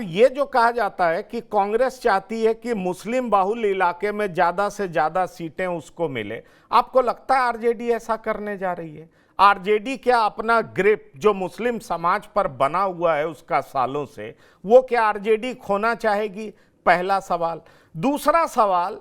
ये जो कहा जाता है कि कांग्रेस चाहती है कि मुस्लिम बाहुल इलाके में ज्यादा से ज्यादा सीटें उसको मिले, आपको लगता है आरजेडी ऐसा करने जा रही है? आरजेडी क्या अपना ग्रिप जो मुस्लिम समाज पर बना हुआ है उसका सालों से, वो क्या आरजेडी खोना चाहेगी? पहला सवाल। दूसरा सवाल,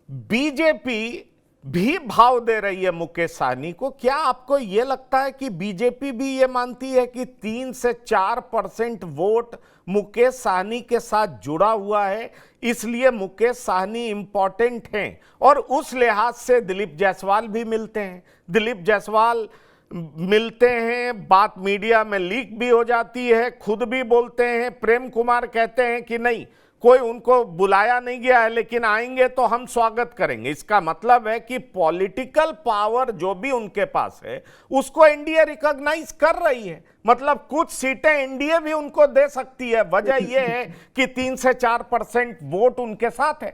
बीजेपी भी भाव दे रही है मुकेश सहनी को। क्या आपको यह लगता है कि बीजेपी भी ये मानती है कि 3 से 4% वोट मुकेश सहनी के साथ जुड़ा हुआ है, इसलिए मुकेश सहनी इंपॉर्टेंट हैं और उस लिहाज से दिलीप जायसवाल भी मिलते हैं? दिलीप जायसवाल मिलते हैं, बात मीडिया में लीक भी हो जाती है, खुद भी बोलते हैं। प्रेम कुमार कहते हैं कि नहीं, कोई उनको बुलाया नहीं गया है, लेकिन आएंगे तो हम स्वागत करेंगे। इसका मतलब है कि पॉलिटिकल पावर जो भी उनके पास है उसको एनडीए रिकॉग्नाइज कर रही है, मतलब कुछ सीटें एनडीए भी उनको दे सकती है। वजह यह है कि 3 से 4% वोट उनके साथ है।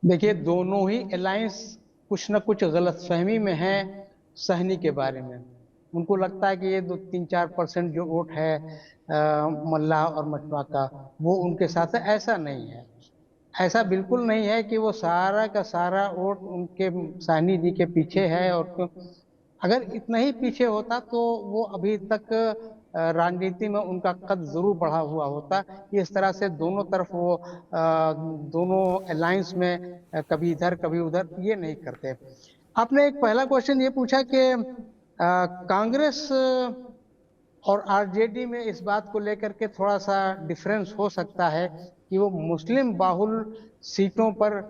देखिए, दोनों ही अलायंस कुछ न कुछ गलतफहमी में है सहनी के बारे में। उनको लगता है कि ये 2-3-4% जो वोट है मल्लाह और मटवा का, वो उनके साथ है। ऐसा नहीं है, ऐसा बिल्कुल नहीं है कि वो सारा का सारा वोट उनके सहनी जी के पीछे है। और अगर इतना ही पीछे होता तो वो अभी तक राजनीति में उनका कद जरूर बढ़ा हुआ होता। इस तरह से दोनों तरफ वो दोनों अलायंस में कभी इधर कभी उधर ये नहीं करते। आपने एक पहला क्वेश्चन ये पूछा कि कांग्रेस और आरजेडी में इस बात को लेकर के थोड़ा सा डिफरेंस हो सकता है कि वो मुस्लिम बाहुल सीटों पर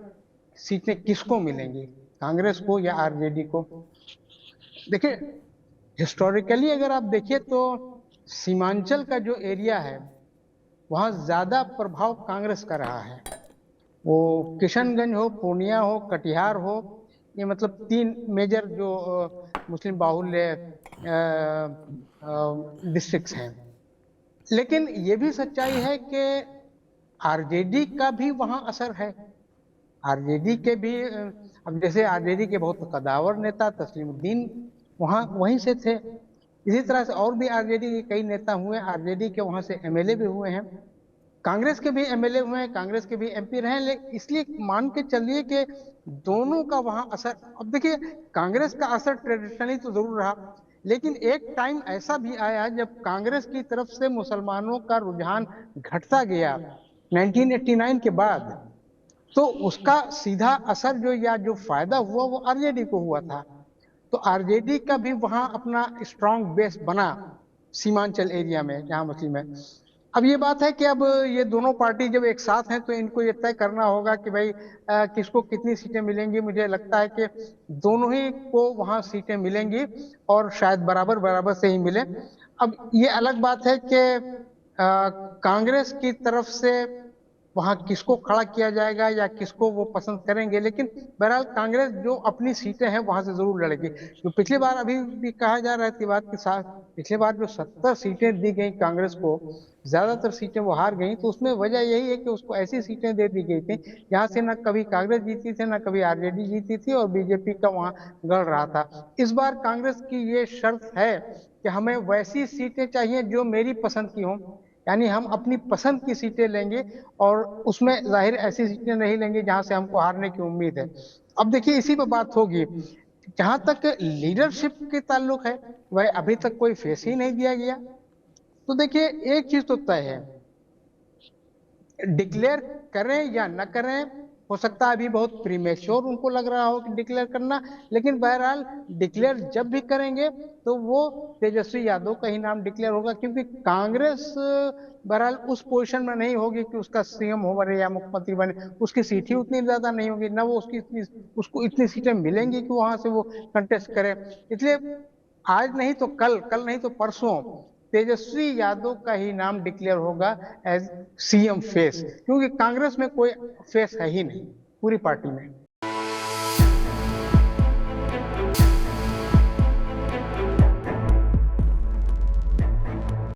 सीटें किसको मिलेंगी, कांग्रेस को या आरजेडी को। देखिए, हिस्टोरिकली अगर आप देखिए तो सीमांचल का जो एरिया है वहाँ ज्यादा प्रभाव कांग्रेस का रहा है। वो किशनगंज हो, पूर्णिया हो, कटिहार हो, ये मतलब 3 मेजर जो मुस्लिम बाहुल्य डिस्ट्रिक्ट्स हैं। लेकिन ये भी सच्चाई है कि आरजेडी का भी वहाँ असर है। आरजेडी के भी अब जैसे आरजेडी के बहुत कदावर नेता तस्लीमुद्दीन वहाँ वहीं से थे, इसी तरह से और भी आरजेडी के कई नेता हुए, आरजेडी के वहाँ से एमएलए भी हुए हैं, कांग्रेस के भी एमएलए हुए हैं, कांग्रेस के भी एमपी रहे हैं। लेकिन इसलिए मान के चलिए कि दोनों का वहां असर। अब देखिए, कांग्रेस का असर ट्रेडिशनली तो जरूर रहा, लेकिन एक टाइम ऐसा भी आया जब कांग्रेस की तरफ से मुसलमानों का रुझान घटता गया 1989 के बाद, तो उसका सीधा असर जो या जो फायदा हुआ वो आरजेडी को हुआ था। तो आरजेडी का भी वहां अपना स्ट्रांग बेस बना सीमांचल एरिया में जहां मुस्लिम है। अब ये बात है कि अब ये दोनों पार्टी जब एक साथ हैं तो इनको ये तय करना होगा कि भाई किसको कितनी सीटें मिलेंगी। मुझे लगता है कि दोनों ही को वहां सीटें मिलेंगी और शायद बराबर बराबर से ही मिले। अब ये अलग बात है कि कांग्रेस की तरफ से वहां किसको खड़ा किया जाएगा या किसको वो पसंद करेंगे, लेकिन बहरहाल कांग्रेस जो अपनी सीटें हैं वहां से जरूर लड़ेगी। जो पिछली बार अभी भी कहा जा रहा है बात के साथ, पिछले बार जो 70 सीटें दी गई कांग्रेस को, ज्यादातर सीटें वो हार गई। तो उसमें वजह यही है कि उसको ऐसी सीटें दे दी गई थी जहां से ना कभी कांग्रेस जीती थी ना कभी आरजेडी जीती थी और बीजेपी का वहां गढ़ रहा था। इस बार कांग्रेस की ये शर्त है कि हमें वैसी सीटें चाहिए जो मेरी पसंद की हों, यानी हम अपनी पसंद की सीटें लेंगे और उसमें जाहिर ऐसी सीटें नहीं लेंगे जहां से हमको हारने की उम्मीद है। अब देखिए, इसी पे बात होगी। जहां तक लीडरशिप के ताल्लुक है, वह अभी तक कोई फेस ही नहीं दिया गया। तो देखिए, एक चीज तो तय है, डिक्लेयर करें या न करें, हो सकता है अभी बहुत प्रीमेच्योर उनको लग रहा हो कि डिक्लेयर करना, लेकिन बहरहाल डिक्लेयर जब भी करेंगे तो वो तेजस्वी यादव का ही नाम डिक्लेयर होगा, क्योंकि कांग्रेस बहरहाल उस पोजीशन में नहीं होगी कि उसका सीएम हो बने या मुख्यमंत्री बने। उसकी सीट ही उतनी ज्यादा नहीं होगी, ना वो उसको इतनी सीटें मिलेंगी कि वहां से वो कंटेस्ट करे। इसलिए आज नहीं तो कल, कल नहीं तो परसों तेजस्वी यादव का ही नाम डिक्लेयर होगा एज सीएम फेस, क्योंकि कांग्रेस में कोई फेस है ही नहीं पूरी पार्टी में।